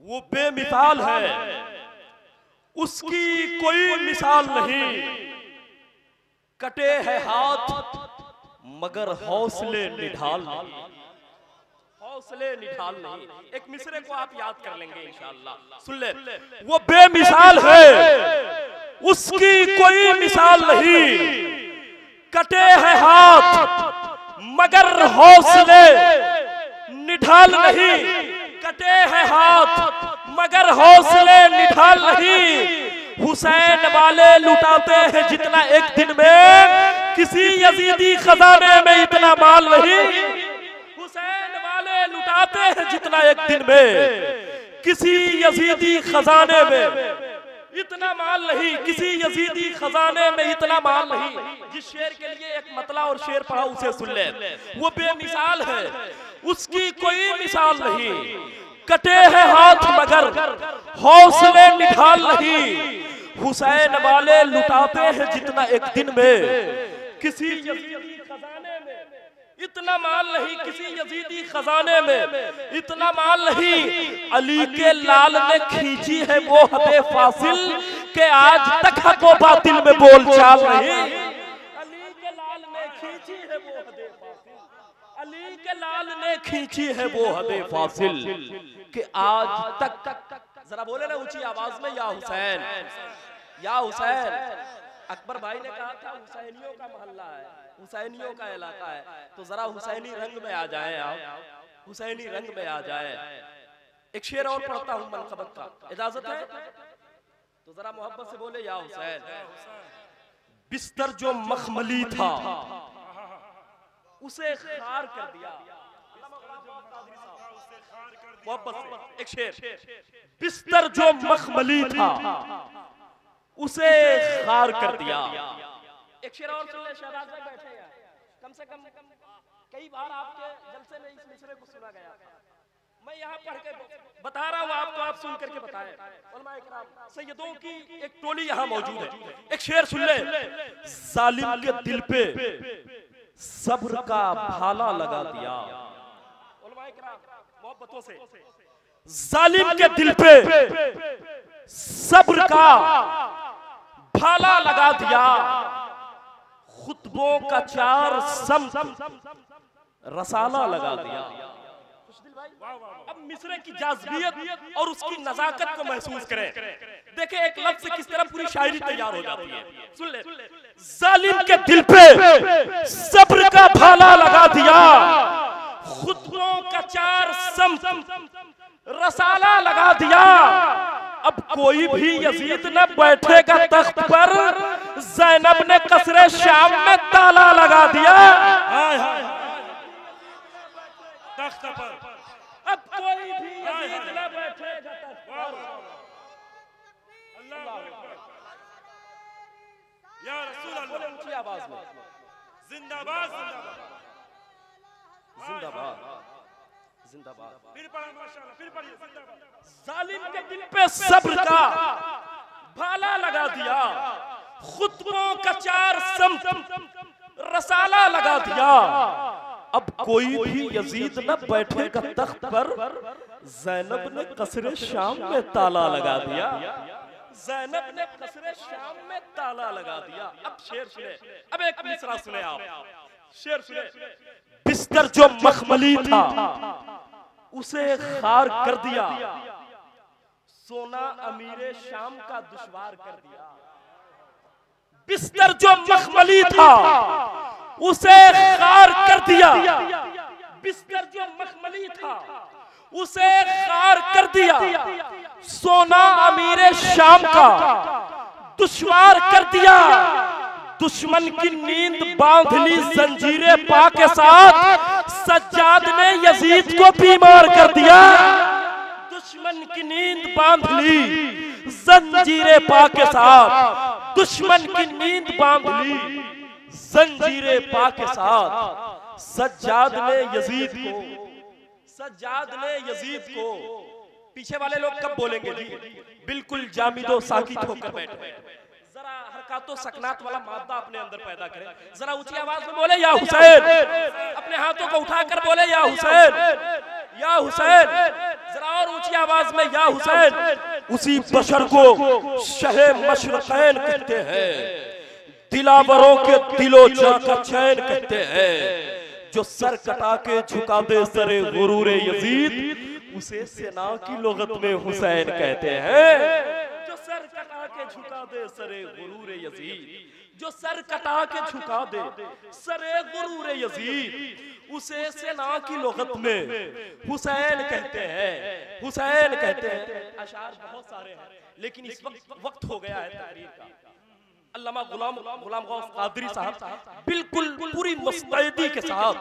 वो बेमिसाल है, उसकी कोई मिसाल नहीं। कटे हैं हाथ मगर हौसले निढाल नहीं, हौसले निढाल नहीं। एक मिसरे को आप याद कर लेंगे इंशाअल्लाह, सुन ले। वो बेमिसाल है, उसकी कोई मिसाल नहीं। कटे हैं हाथ मगर हौसले निढाल नहीं, कटे हैं हाथ मगर हौसले निढाल नहीं। हुसैन वाले लुटाते हैं जितना एक दिन में किसी यजीदी खजाने में इतना माल नहीं। हुसैन वाले लुटाते हैं जितना एक दिन में किसी यजीदी खजाने में इतना माल नहीं, किसी यजीदी खजाने में इतना माल नहीं। जिस शेर के लिए एक मतला और शेर पढ़ा उसे सुन ले। वो बेमिसाल है, उसकी कोई मिसाल नहीं। कटे हैं हाथ मगर हौसले निढाल नहीं। हुसैन वाले लुटाते हैं जितना एक दिन में किसी यजीदी खजाने में इतना माल नहीं, किसी यजीदी खजाने में इतना माल नहीं। अली के लाल ने खींची है वो हदे फासिल के आज तक हक व बातिल में बोल चाल नहीं। अली के लाल ने खींची है वो हदे फासिल, अली के लाल ने खींची है वो हदे फासिल कि आज तक। जरा बोले ना ऊंची आवाज में, या हुसैन, या हुसैन। अकबर भाई ने कहा था हुसैनियों का मोहल्ला है, हुसैनियों का इलाका है, तो जरा हुसैनी रंग में आ जाएं आप, हुसैनी रंग में आ जाएं। एक शेर और पढ़ता हूं मनकबत का, इजाजत है तो जरा मोहब्बत से बोले या हुसैन। बिस्तर जो मखमली था उसे खार कर दिया, मोहब्बत से एक शेर। बिस्तर जो मखमली था उसे खार कर दिया। एक शेर और सुन ले, शहबाज भाई बैठे हैं, कम से कम कई बार आपके जलसे में इस मिसरे को सुना गया। मैं यहाँ पढ़ के बता रहा हूँ आपको, आप सुन करके बताएं। उलमाए किराम, सैयदों की एक टोली यहाँ मौजूद है। एक शेर सुन ले। जालिम के दिल पे सब्र का भाला लगा दिया। उलमाए किराम, मोहब्बतों से, जालिम के दिल पे सब्र का भाला लगा दिया। खुतबों का चार सम रसाला लगा दिया। अब मिसरे की जाज़बियत और उसकी नजाकत को महसूस करें। देखें एक लफ्ज से किस तरह पूरी शायरी तैयार हो जाती है। सुन ले। जालिम के दिल पे सब्र का भाला लगा दिया, खुतबों का चार सम रसाला लगा दिया। अब कोई भी यजीद न बैठेगा तख्त पर, ज़ैनब ने कसरे शाम में ताला लगा दिया। तख्त पर अब कोई भी यजीद न बैठेगा तख्त पर। अल्लाह या रसूल अल्लाह, ऊंची आवाज में जिंदाबाद जिंदाबाद जिंदाबाद। फिर पढ़ा माशाअल्लाह, फिर पढ़िए जिंदाबाद। जालिम के दिल पे सब्र का भाला लगा दिया, खुतबों का चार सम रसाला लगा दिया। अब कोई भी यजीद न बैठेगा तख्त पर, ज़ैनब ने कसरे शाम में ताला लगा दिया। ज़ैनब ने कसरे शाम में ताला लगा दिया। अब शेर सुने, अब एक मिसरा सुने आप, शेर सुने। बिस्तर जो मखमली था उसे खार कर दिया, सोना अमीरे शाम का दुश्वार कर दिया। बिस्तर जो मखमली था उसे खार कर दिया, बिस्तर जो मखमली था उसे खार कर दिया, सोना अमीरे शाम का दुश्वार कर दिया। दुश्मन की नींद बांध ली जंजीरे पा के साथ, सज्जाद ने यजीद को बीमार कर दिया। दुश्मन की नींद बांध ली जंजीरे पा के साथ, दुश्मन की नींद बांध ली जंजीरे पा के साथ। सज्जाद ने यजीद को, सज्जाद ने यजीद को, पीछे वाले लोग कब बोलेंगे जी? बिल्कुल जामिदो साकित होकर बैठे, जरा हरकतो सकनात वाला मादा अपने अंदर पैदा करें। जरा ऊंची आवाज में बोले या हुसैन, अपने हाथों को उठाकर बोले या हुसैन, या हुसैन। जरा और ऊंची आवाज में या हुसैन। उसी बशर को शहे मशरक़ैन कहते हैं, दिलावरों के दिलो जा का चैन कहते हैं। जो सर कटा के झुका दे सरे गुरूर यजीद, उसे सेना की लुगत में हुसैन कहते हैं। जो सर कटा के झुका दे सरे गुरूर यजीद, जो सर कटा के झुका दे सरे गुरूर यजीद, उसे सेना की लुगत में हुसैन कहते हैं, हुसैन कहते हैं। अशार बहुत सारे हैं, लेकिन इस वक्त हो गया है तहरीर का। अल्लामा गुलाम गौस कादरी साहब बिल्कुल पूरी मुस्तैदी के साथ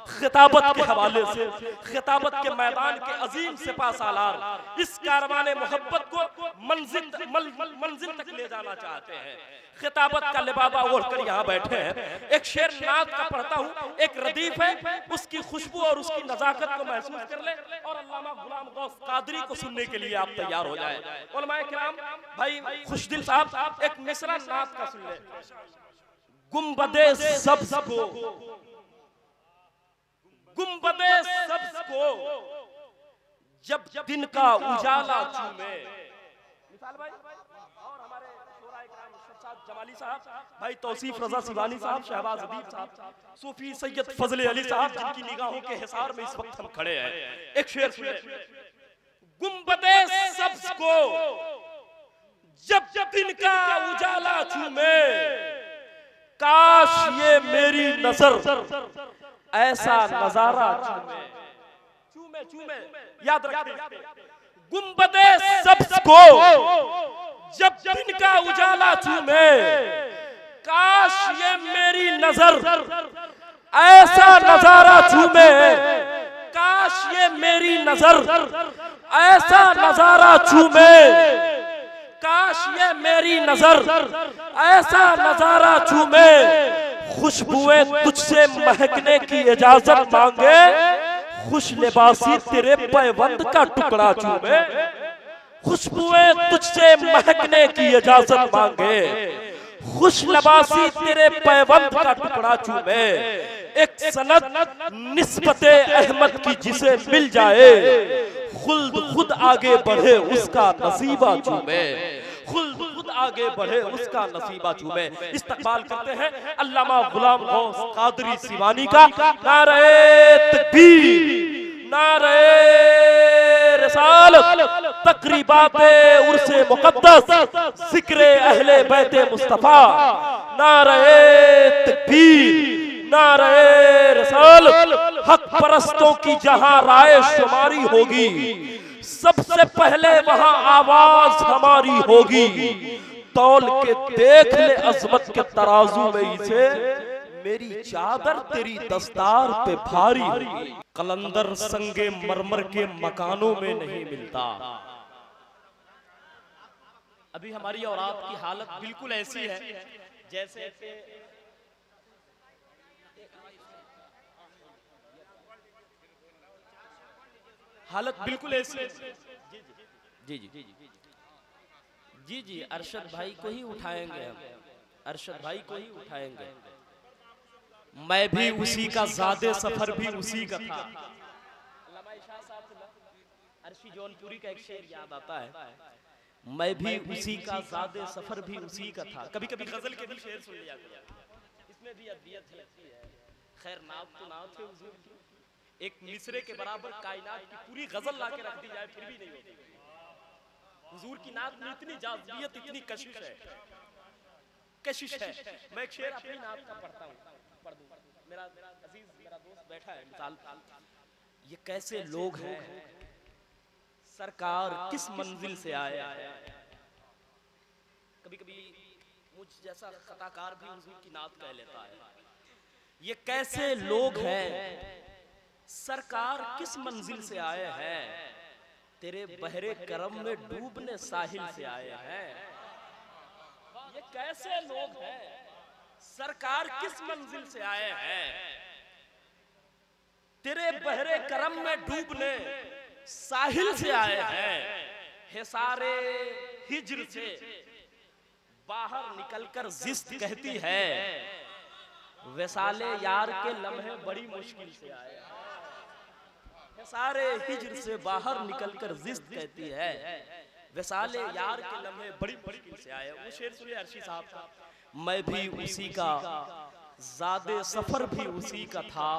खिताबत के हवाले से, खिताबत के मैदान के अजीम सिपा सालार इस कारवाने मोहब्बत को मंजिल तक ले जाना चाहते हैं। खिताबत का लिबाबा ओढ़कर यहाँ बैठे हैं। एक शेर नात का पढ़ता हूँ, एक रदीफ है, उसकी खुशबू और उसकी नजाकत को महसूस कर ले और अल्लामा गुलाम गौस कादरी को सुनने के लिए आप तैयार हो जाए। उलमाए किराम भाई खुशदिल साहब एक मिसरा नात का सुन ले। गुंबदे सब्ज को, गुंबदे सब्ज को जब दिन का उजाला चूमे। मिसाल भाई और हमारे जमाली साहब, भाई तौसीफ रजा सिवानी साहब, शहबाज अदीब साहब, सूफी सैयद फजले अली साहब, जिनकी निगाहों के हिसार में इस वक्त हम खड़े हैं। एक शेर सुने। गुंबदे सब्ज को जब दिन का उजाला चूमे, काश ये मेरी नजर ऐसा नजारा चूमे। चूमे चूमे याद रखिए। गुंबदे सब्ज को जब दिन का उजाला चूमे, काश ये मेरी नजर ऐसा नजारा चूमे, काश ये मेरी नजर ऐसा नजारा चूमे, काश ये मेरी नजर ऐसा नजारा चूमे। खुशबुएं तुझसे महकने की इजाजत मांगे, खुश लिबासी तेरे पैबंद का टुकड़ा चूमे। खुशबुएं तुझसे महकने की इजाजत मांगे, खुश लिबासी तेरे पैबंद का टुकड़ा चूमे। एक सनद निस्बते अहमद की जिसे मिल जाए, खुद आगे बढ़े उसका नसीबा चूमे, खुद आगे बढ़े उसका नसीबा चूमे। इस्तकबाल करते हैं अल्लामा गुलाम गौस कादरी सिवानी का। नारे तकबीर, नारे रिसालत, तकरीबाते उर्से मुक़द्दस, ज़िक्रे अहले बैते मुस्तफ़ा। नारे तकबीर, नारे रिसालत, हक परस्तों की जहां राय शुमारी होगी, सबसे पहले वहां आवाज हमारी होगी। तौल के देख ले अजमत के तराजू में इसे, मेरी चादर तेरी दस्तार पे भारी होगी। कलंदर संगे मरमर के मकानों में नहीं मिलता। अभी हमारी और आपकी हालत बिल्कुल ऐसी है जैसे हालत बिल्कुल ऐसी है। जी जी जी जी जी अरशद भाई को ही उठाएंगे हम, अरशद भाई को ही उठाएंगे। मैं भी उसी का ज़ादे सफर भी उसी का था। अर्शी जौनपुरी का एक शेर याद आता है, मैं भी उसी का ज़ादे सफर भी उसी का था। कभी कभी गजल के भी शेर सुन लिया करो, इसमें भी अदबियत लगती है। खैर नाम तो नाम थे हुजूर की, एक मिसरे के बराबर कायनात की पूरी गजल ला के रख दी जाए फिर भी नहीं होती। हुजूर की नात में इतनी जाज़बियत, इतनी कशिश है, कशिश है। मैं एक शेर अपनी नात का पढ़ता हूँ, पढ़ दूं। मेरा अजीज मेरा दोस्त बैठा है। मिसाल, ये कैसे लोग हैं, सरकार किस मंजिल से आया है। कभी कभी मुझ जैसा खताकार भी हुजूर की नात कह लेता है। ये कैसे लोग हैं, सरकार किस मंजिल से आए हैं, तेरे बहरे करम में डूबने साहिल से आए हैं। ये कैसे लोग हैं, सरकार किस मंजिल से आए हैं, तेरे बहरे करम में डूबने साहिल से आए हैं। हिसारे हिज्र से बाहर निकलकर जिस्त कहती है, वैसाले यार के लम्हे बड़ी मुश्किल से आए हैं। सारे हिज्र से बाहर निकलकर जिस्त कहती है, वसाले यार के लम्हे बड़ी मुश्किल से आए। वो शेर सुनिए अर्शी साहब का। मैं भी उसी का, ज़ादे सफर भी उसी का था,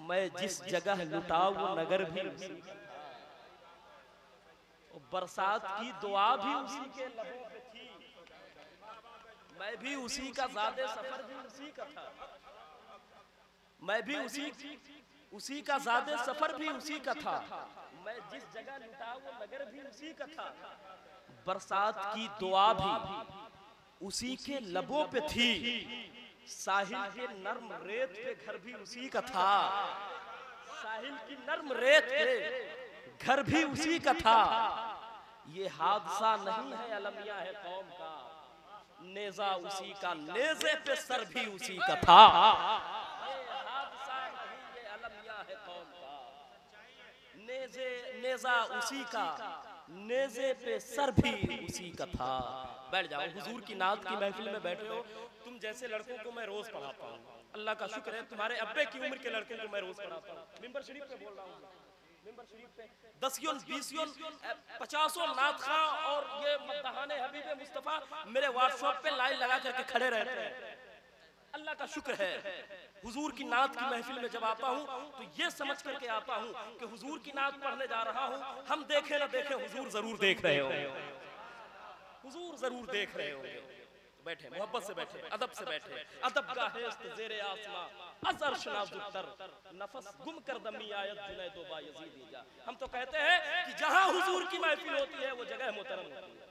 मैं जिस जगह लुटा वो नगर भी उसी का था। बरसात की दुआ भी उसी के लबों पे थी, मैं भी उसी का, ज़ादे सफर भी उसी का था, मैं भी उसी का, ज़ादे सफर भी उसी का था, मैं जिस जगह लुटा वो नगर भी उसी का था। बरसात की दुआ भी उसी के लबों पे थी, साहिल के नर्म रेत पे घर भी उसी का था, साहिल की नर्म रेत पे घर भी उसी का था। ये हादसा नहीं है अलमिया है कौम का, नेजा उसी का, नेजे पे सर भी उसी का था। नेजा उसी का, नेजे पे सर भी उसी का था। बैठ जाओ, हुजूर की नात की महफिल में बैठे हो। तुम जैसे लड़कों को मैं रोज पढ़ाता हूँ, अल्लाह का शुक्र है तुम्हारे अब्बे की उम्र के लड़कों को मैं रोज पढ़ाता हूँ। मिंबर शरीफ पे बोल रहा हूँ, मिंबर शरीफ पे 10 20 50 नात खां और ये मद्दाहाने हबीब मुस्तफा मेरे व्हाट्सएप पे लाइन लगा करके खड़े रहते हैं। अल्लाह का शुक्र है हुजूर की नात की महफिल में जब आता हूँ तो ये समझ करके आता हूँ कि हुजूर की नात पढ़ने जा रहा हूँ। हम देखे ना देखे हुजूर जरूर देख रहे होंगे, हुजूर जरूर देख रहे होंगे। बैठे, मोहब्बत से बैठे, अदब से बैठे। अदब का है ज़ेरे आसमां अज़र शनाज़ुत्तर, नफस गुम कर दमी आयत जुनैदो बायज़ीद जा। हम तो कहते हैं कि जहाँ हुजूर की महफिल होती है वो जगह मोहतरम होती है,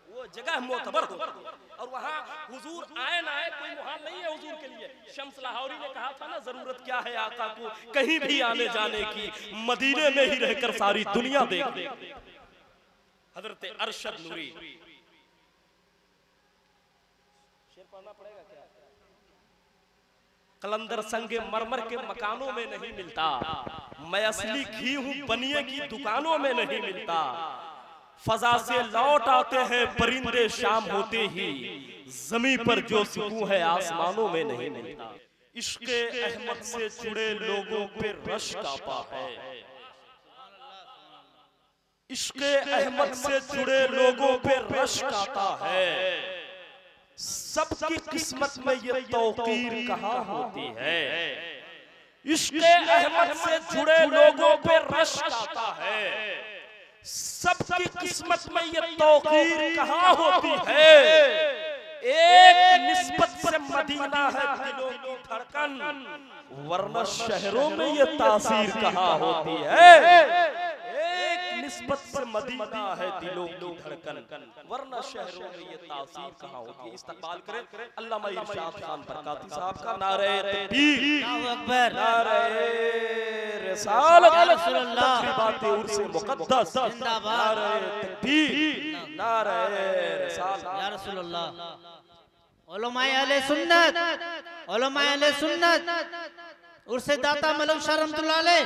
वो जगह मोतबर होती है। और वहाँ हुजूर आए ना आए कोई मुहाल नहीं है हुजूर के लिए। शम्स लाहौरी ने कहा था ना, जरूरत क्या है आका को कहीं भी आने जाने की, मदीने में ही रहकर सारी दुनिया देख। हजरत अरशद नूरी, शेर पढ़ना पड़ेगा क्या? कलंदर संगे मरमर के मकानों में नहीं मिलता, मैं असली घी हूँ बनिए की दुकानों में नहीं मिलता। फजा से लौट आते हैं परिंदे शाम होते ही, जमी पर जो सुकून है आसमानों में नहीं मिलता। इश्क़े अहमद से जुड़े लोगों पे रश कापा है, इश्क़े अहमद से जुड़े लोगों पे रश कापा है। सबकी किस्मत में ये तौकीर कहाँ होती है, इश्क़े अहमद से जुड़े लोगों पे रश कापा है। सबकी किस्मत में ये तौकीर कहाँ होती है, एक निस्बत से मदीना है दिलों की धड़कन, वरना शहरों में ये तासीर कहाँ होती है। एक निस्बत से मदीना है दिलों की धड़कन, वरना शहरों में ये तासीर कहाँ होती है। इस्तकबाल करें अल्लामा इरशाद खान बरकाती साहब का। नारे तकबीर, अल्लाहु अकबर, नारे रिसालत, तकरीबात उर्स मुक़द्दस, नारे तकबीर, नारे रिसालत, या रसूलल्लाह। उलमाए अहले सुन्नत, उलमाए अहले सुन्नत, उर्स दाता मलक शाह रहमतुल्लाह अलैह।